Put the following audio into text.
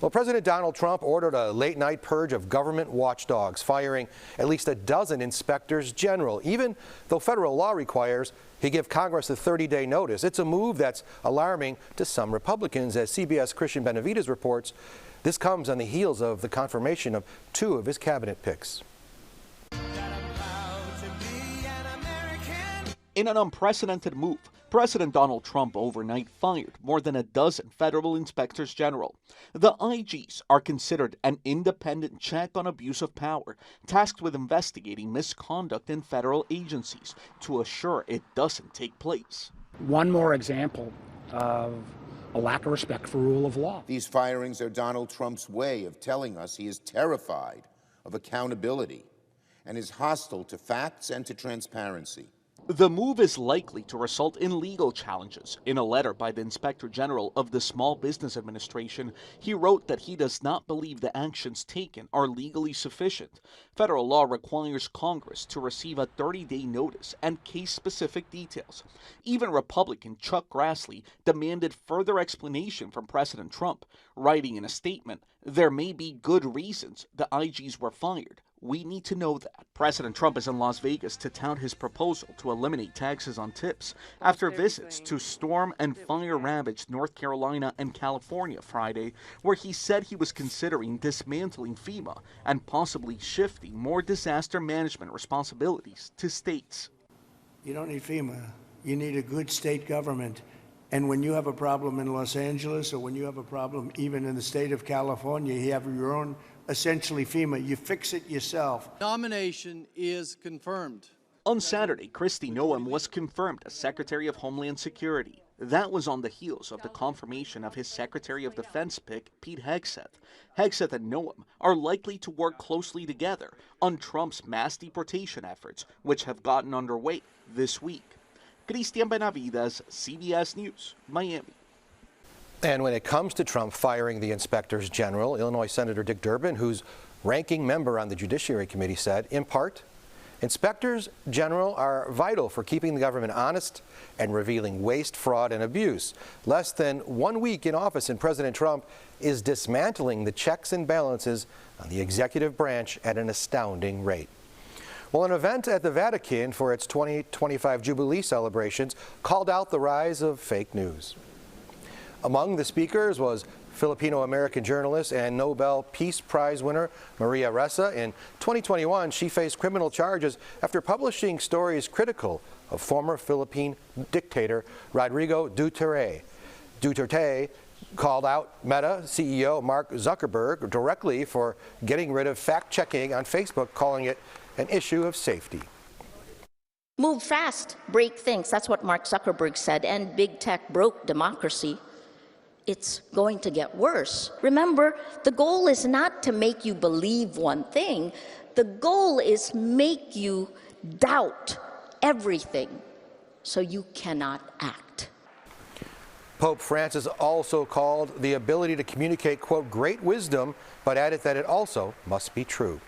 Well, President Donald Trump ordered a late-night purge of government watchdogs, firing at least a dozen inspectors general, even though federal law requires he give Congress a 30-day notice. It's a move that's alarming to some Republicans, as CBS Christian Benavides reports. This comes on the heels of the confirmation of two of his cabinet picks. In an unprecedented move, President Donald Trump overnight fired more than a dozen federal inspectors general. The IGs are considered an independent check on abuse of power, tasked with investigating misconduct in federal agencies to assure it doesn't take place. One more example of a lack of respect for rule of law. These firings are Donald Trump's way of telling us he is terrified of accountability and is hostile to facts and to transparency. The move is likely to result in legal challenges. In a letter by the Inspector General of the Small Business Administration, he wrote that he does not believe the actions taken are legally sufficient. Federal law requires Congress to receive a 30-day notice and case-specific details. Even Republican Chuck Grassley demanded further explanation from President Trump, writing in a statement, "There may be good reasons the IGs were fired. We need to know that." President Trump is in Las Vegas to tout his proposal to eliminate taxes on tips after visits to storm and fire-ravaged North Carolina and California Friday, where he said he was considering dismantling FEMA and possibly shifting more disaster management responsibilities to states. You don't need FEMA. You need a good state government. And when you have a problem in Los Angeles, or when you have a problem even in the state of California, you have your own, essentially FEMA. You fix it yourself. Nomination is confirmed. On Saturday, Kristi Noem was confirmed as Secretary of Homeland Security. That was on the heels of the confirmation of his Secretary of Defense pick, Pete Hegseth. Hegseth and Noem are likely to work closely together on Trump's mass deportation efforts, which have gotten underway this week. Christian Benavides, CBS News, Miami. And when it comes to Trump firing the inspectors general, Illinois Senator Dick Durbin, who's ranking member on the Judiciary Committee, said, in part, inspectors general are vital for keeping the government honest and revealing waste, fraud, and abuse. Less than 1 week in office, and President Trump is dismantling the checks and balances on the executive branch at an astounding rate. Well, an event at the Vatican for its 2025 Jubilee celebrations called out the rise of fake news. Among the speakers was Filipino-American journalist and Nobel Peace Prize winner Maria Ressa. In 2021, she faced criminal charges after publishing stories critical of former Philippine dictator Rodrigo Duterte. Duterte called out Meta CEO Mark Zuckerberg directly for getting rid of fact-checking on Facebook, calling it an issue of safety. Move fast, break things. That's what Mark Zuckerberg said. And big tech broke democracy. It's going to get worse. Remember, the goal is not to make you believe one thing. The goal is make you doubt everything so you cannot act. Pope Francis also called the ability to communicate, quote, great wisdom, but added that it also must be true.